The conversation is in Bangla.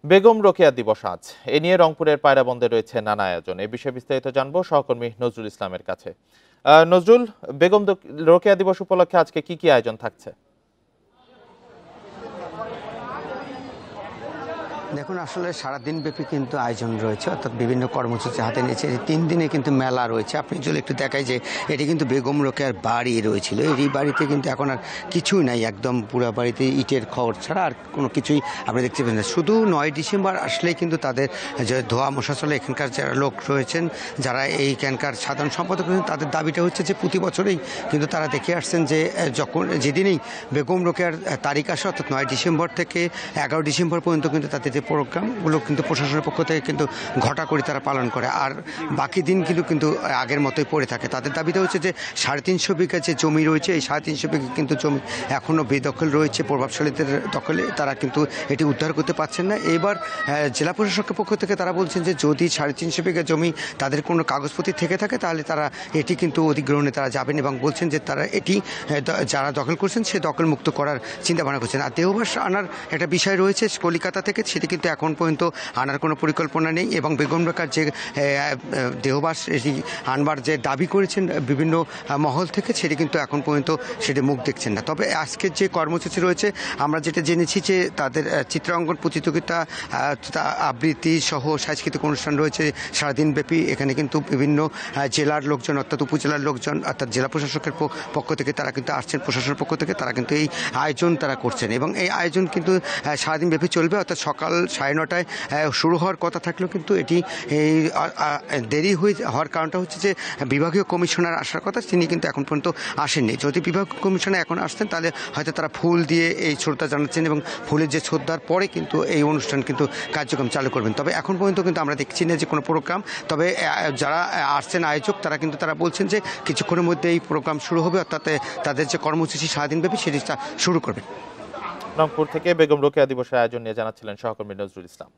বেগম রোকেয়া দিবস আজ। এ নিয়ে রংপুরের পায়রাবন্দে রয়েছে নানা আয়োজন। এ বিষয়ে বিস্তারিত জানবো সহকর্মী নজরুল ইসলামের কাছে। নজরুল, বেগম রোকেয়া দিবস উপলক্ষে আজকে কি কি আয়োজন থাকছে? দেখুন, আসলে সারাদিন ব্যাপী কিন্তু আয়োজন রয়েছে, অর্থাৎ বিভিন্ন কর্মসূচি হাতে নিয়েছে। 3 দিনে কিন্তু মেলা রয়েছে। আপনি যদি একটু দেখাই যে এটি কিন্তু বেগম রোকেয়ার বাড়ি রয়েছিল। এই বাড়িতে কিন্তু এখন আর কিছুই নাই, একদম পুরো বাড়িতে ইটের খড় ছাড়া আর কোনো কিছুই আপনি দেখতে পাবেন না। শুধু 9 ডিসেম্বর আসলেই কিন্তু তাদের যে ধোয়া মশা চলে, এখানকার যারা লোক রয়েছেন, যারা এইখানকার সাধারণ সম্পাদক রয়েছেন, তাদের দাবিটা হচ্ছে যে প্রতি বছরেই কিন্তু তারা দেখে আসছেন যে যেদিনেই বেগম রোকেয়ার তারিখ আসে, অর্থাৎ 9 ডিসেম্বর থেকে 11 ডিসেম্বর পর্যন্ত কিন্তু তাদের যে প্রোগ্রামগুলো কিন্তু প্রশাসনের পক্ষ থেকে কিন্তু ঘটা করে তারা পালন করে, আর বাকি দিন কিন্তু আগের মতোই পড়ে থাকে। তাদের দাবিটা হচ্ছে যে 350 বিঘা যে জমি রয়েছে, এই 350 বিঘা কিন্তু জমি এখনও বেদখল রয়েছে, প্রভাবশালীদের দখলে। তারা কিন্তু এটি উদ্ধার করতে পারছেন না। এবার জেলা প্রশাসকের পক্ষ থেকে তারা বলছেন যে যদি 350 বিঘা জমি তাদের কোনো কাগজপত্র থেকে থাকে, তাহলে তারা এটি কিন্তু অধিগ্রহণে তারা যাবেন, এবং বলছেন যে তারা এটি যারা দখল করছেন সে দখল মুক্ত করার চিন্তা ভাবনা করছেন। আর দেহবাস আনার একটা বিষয় রয়েছে কলকাতা থেকে, সেটি কিন্তু এখন পর্যন্ত আনার কোনো পরিকল্পনা নেই, এবং বেগম রোকেয়ার যে দেহবাস এটি আনবার যে দাবি করেছেন বিভিন্ন মহল থেকে, সেটি কিন্তু এখন পর্যন্ত সেটি মুখ দেখছেন না। তবে আজকের যে কর্মসূচি রয়েছে, আমরা যেটা জেনেছি যে তাদের চিত্রাঙ্কন প্রতিযোগিতা, আবৃত্তি সহ সাংস্কৃতিক অনুষ্ঠান রয়েছে সারাদিন ব্যাপী। এখানে কিন্তু বিভিন্ন জেলার লোকজন, অর্থাৎ উপজেলার লোকজন, অর্থাৎ জেলা প্রশাসকের পক্ষ থেকে তারা কিন্তু আসছেন, প্রশাসনের পক্ষ থেকে তারা কিন্তু এই আয়োজন তারা করছেন, এবং এই আয়োজন কিন্তু সারাদিন ব্যাপী চলবে। অর্থাৎ সকাল 9:30টায় শুরু হওয়ার কথা থাকলেও কিন্তু এটি দেরি হওয়ার কারণটা হচ্ছে যে বিভাগীয় কমিশনার আসার কথা, তিনি কিন্তু এখন পর্যন্ত আসেননি। যদি বিভাগীয় কমিশনার এখন আসতেন, তাহলে হয়তো তারা ফুল দিয়ে এই শ্রদ্ধা জানাচ্ছেন, এবং ফুলের যে শ্রদ্ধার পরে কিন্তু এই অনুষ্ঠান কিন্তু কার্যক্রম চালু করবেন। তবে এখন পর্যন্ত কিন্তু আমরা দেখছি না যে কোনো প্রোগ্রাম। তবে যারা আসছেন আয়োজক, তারা বলছেন যে কিছুক্ষণের মধ্যে এই প্রোগ্রাম শুরু হবে, অর্থাৎ তাদের যে কর্মসূচি সারাদিনব্যাপী সেটি শুরু করবেন। রংপুর থেকে বেগম রোকেয়া দিবসের আয়োজন নিয়ে জানাচ্ছিলেন সহকর্মী নজরুল ইসলাম।